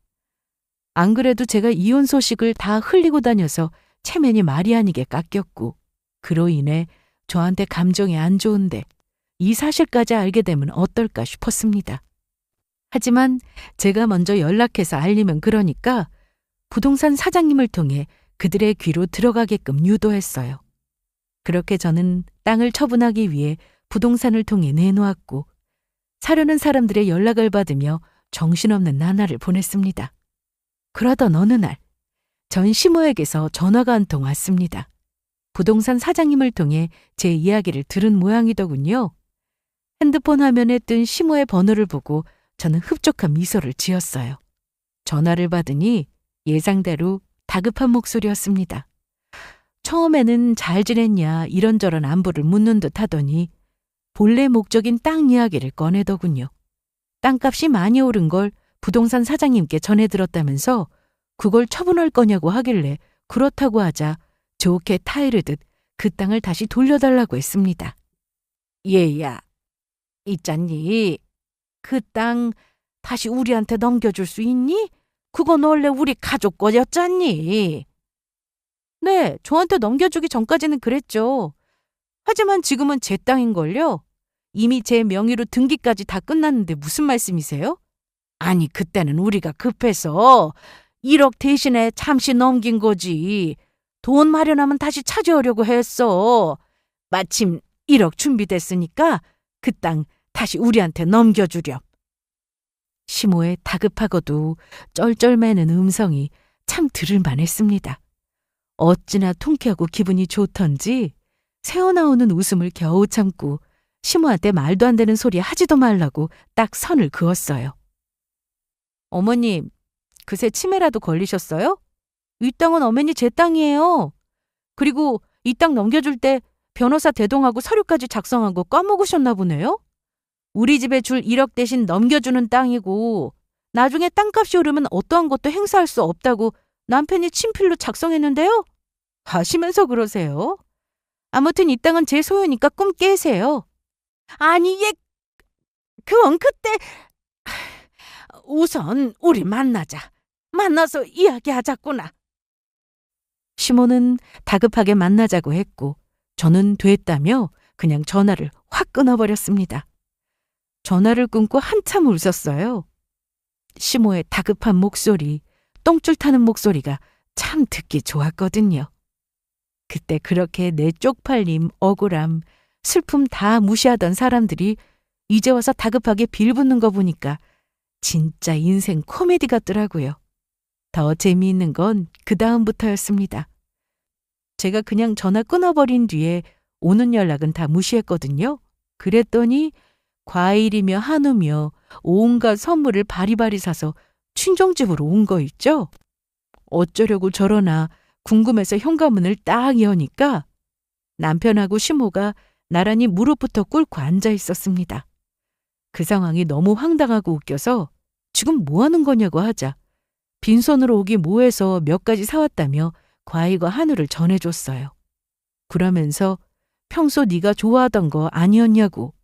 안 그래도 제가 이혼 소식을 다 흘리고 다녀서 체면이 말이 아니게 깎였고 그로 인해 저한테 감정이 안 좋은데 이 사실까지 알게 되면 어떨까 싶었습니다. 하지만 제가 먼저 연락해서 알리면 그러니까 부동산 사장님을 통해 그들의 귀로 들어가게끔 유도했어요. 그렇게 저는 땅을 처분하기 위해 부동산을 통해 내놓았고 사려는 사람들의 연락을 받으며 정신없는 나날을 보냈습니다. 그러던 어느 날 전 시모에게서 전화가 한 통 왔습니다. 부동산 사장님을 통해 제 이야기를 들은 모양이더군요. 핸드폰 화면에 뜬 시모의 번호를 보고 저는 흡족한 미소를 지었어요. 전화를 받으니 예상대로 다급한 목소리였습니다. 처음에는 잘 지냈냐 이런저런 안부를 묻는 듯 하더니 본래 목적인 땅 이야기를 꺼내더군요. 땅값이 많이 오른 걸 부동산 사장님께 전해 들었다면서 그걸 처분할 거냐고 하길래 그렇다고 하자 좋게 타이르듯 그 땅을 다시 돌려달라고 했습니다. 얘야, 있잖니. 그 땅 다시 우리한테 넘겨줄 수 있니? 그건 원래 우리 가족 거였잖니. 네, 저한테 넘겨주기 전까지는 그랬죠. 하지만 지금은 제 땅인걸요. 이미 제 명의로 등기까지 다 끝났는데 무슨 말씀이세요? 아니, 그때는 우리가 급해서 1억 대신에 잠시 넘긴 거지. 돈 마련하면 다시 찾아오려고 했어. 마침 1억 준비됐으니까 그 땅 다시 우리한테 넘겨주렴. 시모의 다급하고도 쩔쩔매는 음성이 참 들을만했습니다. 어찌나 통쾌하고 기분이 좋던지 새어나오는 웃음을 겨우 참고 시모한테 말도 안 되는 소리 하지도 말라고 딱 선을 그었어요. 어머님, 그새 치매라도 걸리셨어요? 이 땅은 어머니 제 땅이에요. 그리고 이 땅 넘겨줄 때 변호사 대동하고 서류까지 작성한 거 까먹으셨나 보네요? 우리 집에 줄 1억 대신 넘겨주는 땅이고 나중에 땅값이 오르면 어떠한 것도 행사할 수 없다고 남편이 친필로 작성했는데요. 하시면서 그러세요. 아무튼 이 땅은 제 소유니까 꿈 깨세요. 아니, 그건 그때... 우선 우리 만나자. 만나서 이야기하자꾸나. 시모는 다급하게 만나자고 했고 저는 됐다며 그냥 전화를 확 끊어버렸습니다. 전화를 끊고 한참 웃었어요. 시모의 다급한 목소리, 똥줄 타는 목소리가 참 듣기 좋았거든요. 그때 그렇게 내 쪽팔림, 억울함, 슬픔 다 무시하던 사람들이 이제 와서 다급하게 빌붙는 거 보니까 진짜 인생 코미디 같더라고요. 더 재미있는 건 그 다음부터였습니다. 제가 그냥 전화 끊어버린 뒤에 오는 연락은 다 무시했거든요. 그랬더니 과일이며 한우며 온갖 선물을 바리바리 사서 친정집으로 온 거 있죠? 어쩌려고 저러나 궁금해서 현관문을 딱 여니까 남편하고 시모가 나란히 무릎부터 꿇고 앉아 있었습니다. 그 상황이 너무 황당하고 웃겨서 지금 뭐 하는 거냐고 하자 빈손으로 오기 뭐해서 몇 가지 사왔다며 과일과 한우를 전해줬어요. 그러면서 평소 네가 좋아하던 거 아니었냐고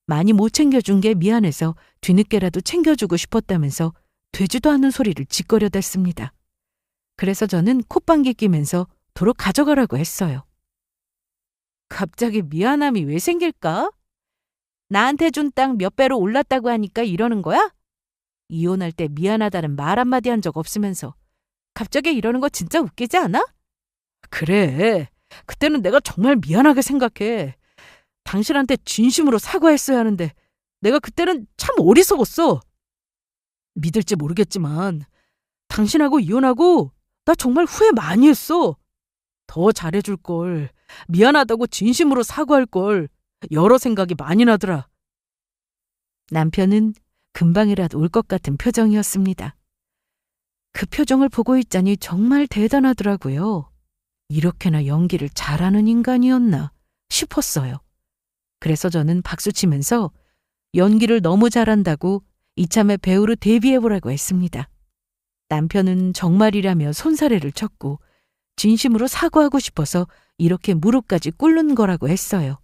많이 못 챙겨준 게 미안해서 뒤늦게라도 챙겨주고 싶었다면서 되지도 않은 소리를 짓거려댔습니다. 그래서 저는 콧방귀 뀌면서 도로 가져가라고 했어요. 갑자기 미안함이 왜 생길까? 나한테 준 땅 몇 배로 올랐다고 하니까 이러는 거야? 이혼할 때 미안하다는 말 한마디 한 적 없으면서 갑자기 이러는 거 진짜 웃기지 않아? 그래. 그때는 내가 정말 미안하게 생각해. 당신한테 진심으로 사과했어야 하는데 내가 그때는 참 어리석었어. 믿을지 모르겠지만 당신하고 이혼하고 나 정말 후회 많이 했어. 더 잘해줄 걸, 미안하다고 진심으로 사과할 걸 여러 생각이 많이 나더라. 남편은 금방이라도 올 것 같은 표정이었습니다. 그 표정을 보고 있자니 정말 대단하더라고요. 이렇게나 연기를 잘하는 인간이었나 싶었어요. 그래서 저는 박수치면서 연기를 너무 잘한다고 이참에 배우로 데뷔해보라고 했습니다. 남편은 정말이라며 손사래를 쳤고 진심으로 사과하고 싶어서 이렇게 무릎까지 꿇는 거라고 했어요.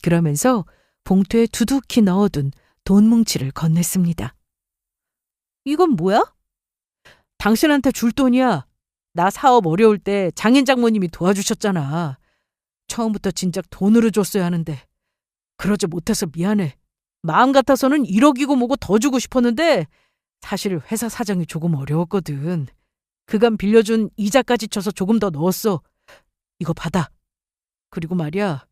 그러면서 봉투에 두둑히 넣어둔 돈 뭉치를 건넸습니다. 이건 뭐야? 당신한테 줄 돈이야. 나 사업 어려울 때 장인 장모님이 도와주셨잖아. 처음부터 진작 돈으로 줬어야 하는데 그러지 못해서 미안해. 마음 같아서는 1억이고 뭐고 더 주고 싶었는데 사실 회사 사정이 조금 어려웠거든. 그간 빌려준 이자까지 쳐서 조금 더 넣었어. 이거 받아. 그리고 말이야,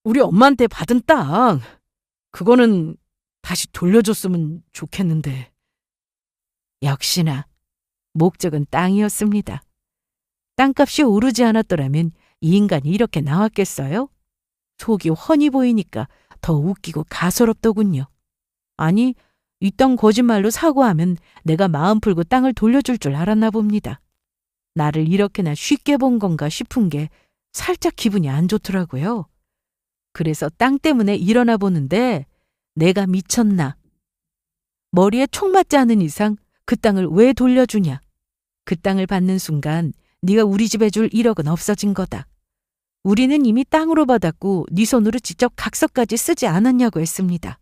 우리 엄마한테 받은 땅, 그거는 다시 돌려줬으면 좋겠는데. 역시나 목적은 땅이었습니다. 땅값이 오르지 않았더라면 이 인간이 이렇게 나왔겠어요? 속이 훤히 보이니까 더 웃기고 가소롭더군요. 아니, 이딴 거짓말로 사고하면 내가 마음 풀고 땅을 돌려줄 줄 알았나 봅니다. 나를 이렇게나 쉽게 본 건가 싶은 게 살짝 기분이 안 좋더라고요. 그래서 땅 때문에 일어나 보는데 내가 미쳤나? 머리에 총 맞지 않은 이상 그 땅을 왜 돌려주냐? 그 땅을 받는 순간 네가 우리 집에 줄 1억은 없어진 거다. 우리는 이미 땅으로 받았고 네 손으로 직접 각서까지 쓰지 않았냐고 했습니다.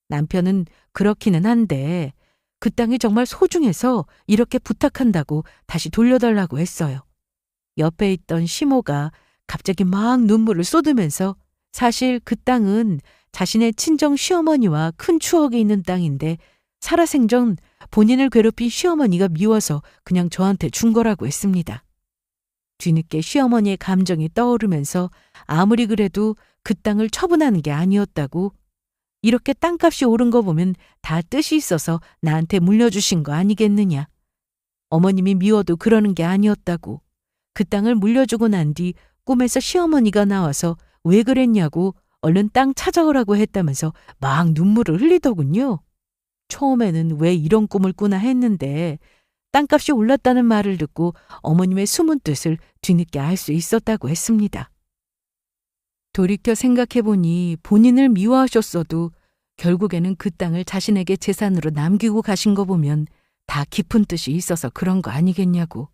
남편은 그렇기는 한데 그 땅이 정말 소중해서 이렇게 부탁한다고 다시 돌려달라고 했어요. 옆에 있던 시모가 갑자기 막 눈물을 쏟으면서 사실 그 땅은 자신의 친정 시어머니와 큰 추억이 있는 땅인데 살아생전 본인을 괴롭힌 시어머니가 미워서 그냥 저한테 준 거라고 했습니다. 뒤늦게 시어머니의 감정이 떠오르면서 아무리 그래도 그 땅을 처분하는 게 아니었다고, 이렇게 땅값이 오른 거 보면 다 뜻이 있어서 나한테 물려주신 거 아니겠느냐. 어머님이 미워도 그러는 게 아니었다고. 그 땅을 물려주고 난 뒤 꿈에서 시어머니가 나와서 왜 그랬냐고 얼른 땅 찾아오라고 했다면서 막 눈물을 흘리더군요. 처음에는 왜 이런 꿈을 꾸나 했는데 땅값이 올랐다는 말을 듣고 어머님의 숨은 뜻을 뒤늦게 알 수 있었다고 했습니다. 돌이켜 생각해보니 본인을 미워하셨어도 결국에는 그 땅을 자신에게 재산으로 남기고 가신 거 보면 다 깊은 뜻이 있어서 그런 거 아니겠냐고.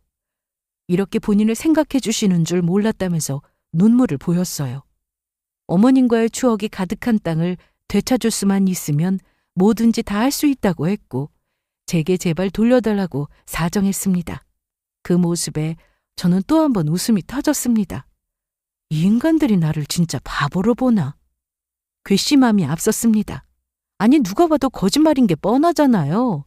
이렇게 본인을 생각해 주시는 줄 몰랐다면서 눈물을 보였어요. 어머님과의 추억이 가득한 땅을 되찾을 수만 있으면 뭐든지 다 할 수 있다고 했고 제게 제발 돌려달라고 사정했습니다. 그 모습에 저는 또 한 번 웃음이 터졌습니다. 이 인간들이 나를 진짜 바보로 보나. 괘씸함이 앞섰습니다. 아니 누가 봐도 거짓말인 게 뻔하잖아요.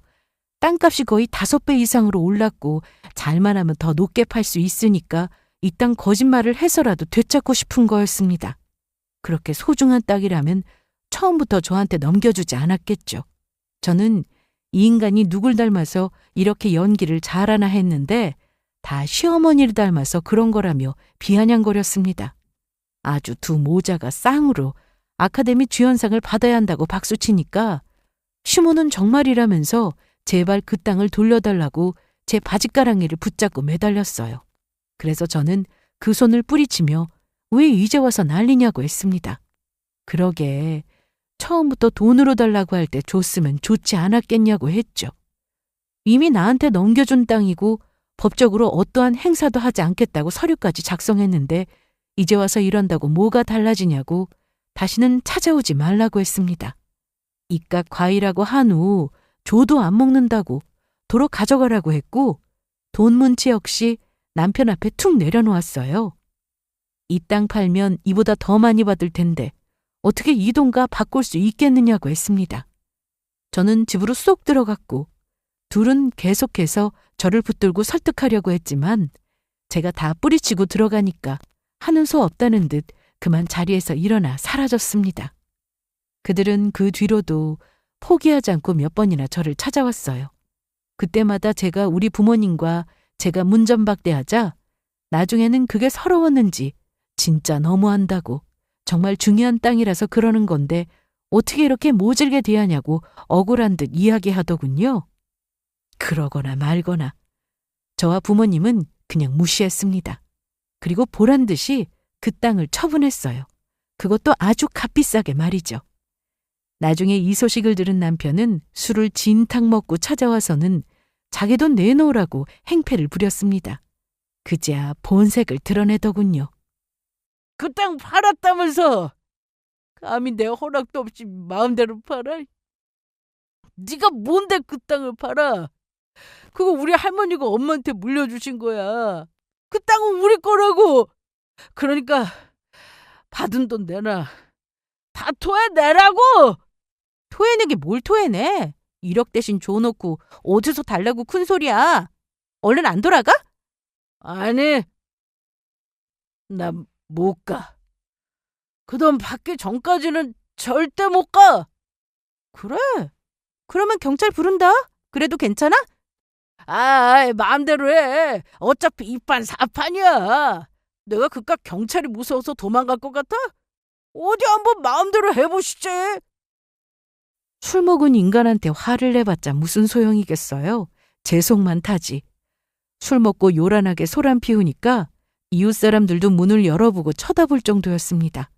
땅값이 거의 5배 이상으로 올랐고 잘만 하면 더 높게 팔 수 있으니까 이 땅 거짓말을 해서라도 되찾고 싶은 거였습니다. 그렇게 소중한 땅이라면 처음부터 저한테 넘겨주지 않았겠죠. 저는 이 인간이 누굴 닮아서 이렇게 연기를 잘하나 했는데 다 시어머니를 닮아서 그런 거라며 비아냥거렸습니다. 아주 두 모자가 쌍으로 아카데미 주연상을 받아야 한다고 박수치니까 시모는 정말이라면서 제발 그 땅을 돌려달라고 제 바짓가랑이를 붙잡고 매달렸어요. 그래서 저는 그 손을 뿌리치며 왜 이제 와서 난리냐고 했습니다. 그러게 처음부터 돈으로 달라고 할 때 줬으면 좋지 않았겠냐고 했죠. 이미 나한테 넘겨준 땅이고 법적으로 어떠한 행사도 하지 않겠다고 서류까지 작성했는데 이제 와서 이런다고 뭐가 달라지냐고 다시는 찾아오지 말라고 했습니다. 이깟 과일하고 한우 줘도 안 먹는다고 도로 가져가라고 했고 돈 문치 역시 남편 앞에 툭 내려놓았어요. 이 땅 팔면 이보다 더 많이 받을 텐데 어떻게 이 돈과 바꿀 수 있겠느냐고 했습니다. 저는 집으로 쏙 들어갔고 둘은 계속해서 저를 붙들고 설득하려고 했지만 제가 다 뿌리치고 들어가니까 하는 수 없다는 듯 그만 자리에서 일어나 사라졌습니다. 그들은 그 뒤로도 포기하지 않고 몇 번이나 저를 찾아왔어요. 그때마다 제가 우리 부모님과 제가 문전박대하자 나중에는 그게 서러웠는지 진짜 너무한다고 정말 중요한 땅이라서 그러는 건데 어떻게 이렇게 모질게 대하냐고 억울한 듯 이야기하더군요. 그러거나 말거나 저와 부모님은 그냥 무시했습니다. 그리고 보란 듯이 그 땅을 처분했어요. 그것도 아주 값비싸게 말이죠. 나중에 이 소식을 들은 남편은 술을 진탕 먹고 찾아와서는 자기 돈 내놓으라고 행패를 부렸습니다. 그제야 본색을 드러내더군요.
그 땅 팔았다면서 감히 내 허락도 없이 마음대로 팔아? 네가 뭔데 그 땅을 팔아? 그거 우리 할머니가 엄마한테 물려주신 거야. 그 땅은 우리 거라고. 그러니까 받은 돈 내놔. 다 토해내라고.
토해내기 뭘 토해내? 1억 대신 줘놓고 어디서 달라고 큰 소리야. 얼른 안 돌아가?
아니, 나 못 가. 그 돈 받기 전까지는 절대 못 가.
그래? 그러면 경찰 부른다. 그래도 괜찮아?
마음대로 해. 어차피 이판사판이야. 내가 그깟 경찰이 무서워서 도망갈 것 같아? 어디 한번 마음대로 해보시지.
술 먹은 인간한테 화를 내봤자 무슨 소용이겠어요. 제 속만 타지. 술 먹고 요란하게 소란 피우니까 이웃 사람들도 문을 열어보고 쳐다볼 정도였습니다.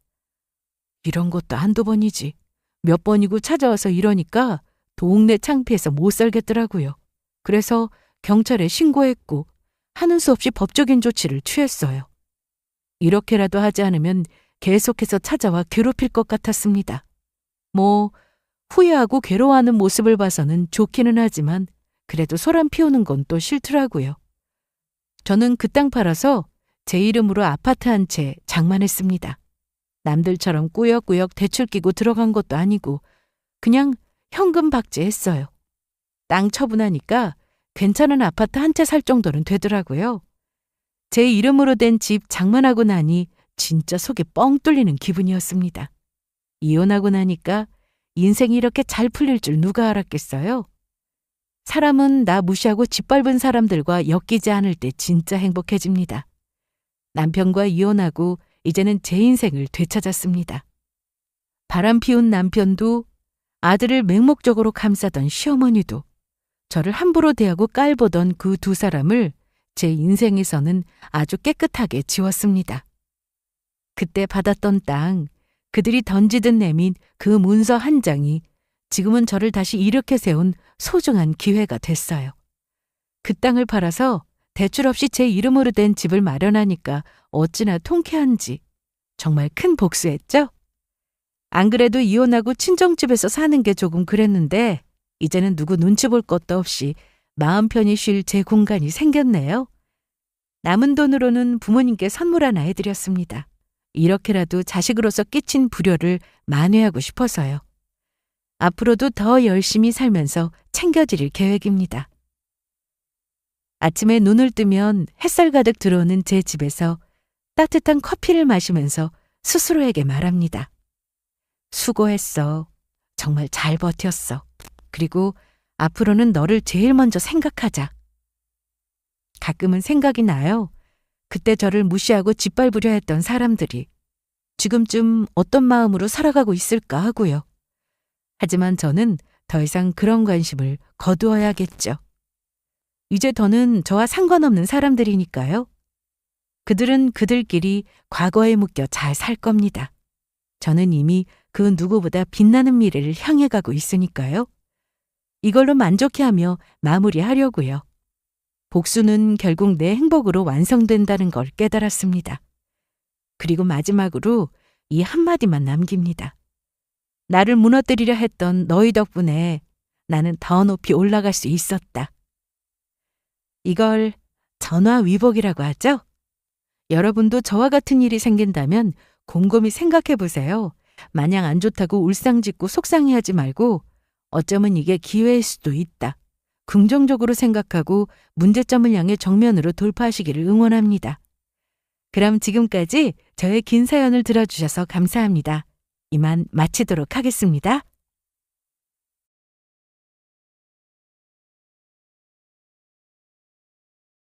이런 것도 한두 번이지. 몇 번이고 찾아와서 이러니까 동네 창피해서 못 살겠더라고요. 그래서 경찰에 신고했고 하는 수 없이 법적인 조치를 취했어요. 이렇게라도 하지 않으면 계속해서 찾아와 괴롭힐 것 같았습니다. 뭐 후회하고 괴로워하는 모습을 봐서는 좋기는 하지만 그래도 소란 피우는 건 또 싫더라고요. 저는 그 땅 팔아서 제 이름으로 아파트 한 채 장만했습니다. 남들처럼 꾸역꾸역 대출 끼고 들어간 것도 아니고 그냥 현금 박제했어요. 땅 처분하니까 괜찮은 아파트 한 채 살 정도는 되더라고요. 제 이름으로 된 집 장만하고 나니 진짜 속이 뻥 뚫리는 기분이었습니다. 이혼하고 나니까 인생이 이렇게 잘 풀릴 줄 누가 알았겠어요? 사람은 나 무시하고 짓밟은 사람들과 엮이지 않을 때 진짜 행복해집니다. 남편과 이혼하고 이제는 제 인생을 되찾았습니다. 바람 피운 남편도 아들을 맹목적으로 감싸던 시어머니도 저를 함부로 대하고 깔보던 그 두 사람을 제 인생에서는 아주 깨끗하게 지웠습니다. 그때 받았던 땅, 그들이 던지듯 내민 그 문서 한 장이 지금은 저를 다시 일으켜 세운 소중한 기회가 됐어요. 그 땅을 팔아서 대출 없이 제 이름으로 된 집을 마련하니까 어찌나 통쾌한지 정말 큰 복수했죠? 안 그래도 이혼하고 친정집에서 사는 게 조금 그랬는데 이제는 누구 눈치 볼 것도 없이 마음 편히 쉴 제 공간이 생겼네요. 남은 돈으로는 부모님께 선물 하나 해드렸습니다. 이렇게라도 자식으로서 끼친 불효를 만회하고 싶어서요. 앞으로도 더 열심히 살면서 챙겨드릴 계획입니다. 아침에 눈을 뜨면 햇살 가득 들어오는 제 집에서 따뜻한 커피를 마시면서 스스로에게 말합니다. 수고했어. 정말 잘 버텼어. 그리고 앞으로는 너를 제일 먼저 생각하자. 가끔은 생각이 나요. 그때 저를 무시하고 짓밟으려 했던 사람들이 지금쯤 어떤 마음으로 살아가고 있을까 하고요. 하지만 저는 더 이상 그런 관심을 거두어야겠죠. 이제 더는 저와 상관없는 사람들이니까요. 그들은 그들끼리 과거에 묶여 잘 살 겁니다. 저는 이미 그 누구보다 빛나는 미래를 향해 가고 있으니까요. 이걸로 만족해하며 마무리하려고요. 복수는 결국 내 행복으로 완성된다는 걸 깨달았습니다. 그리고 마지막으로 이 한마디만 남깁니다. 나를 무너뜨리려 했던 너희 덕분에 나는 더 높이 올라갈 수 있었다. 이걸 전화위복이라고 하죠? 여러분도 저와 같은 일이 생긴다면 곰곰이 생각해 보세요. 마냥 안 좋다고 울상짓고 속상해하지 말고 어쩌면 이게 기회일 수도 있다. 긍정적으로 생각하고 문제점을 향해 정면으로 돌파하시기를 응원합니다. 그럼 지금까지 저의 긴 사연을 들어주셔서 감사합니다. 이만 마치도록 하겠습니다.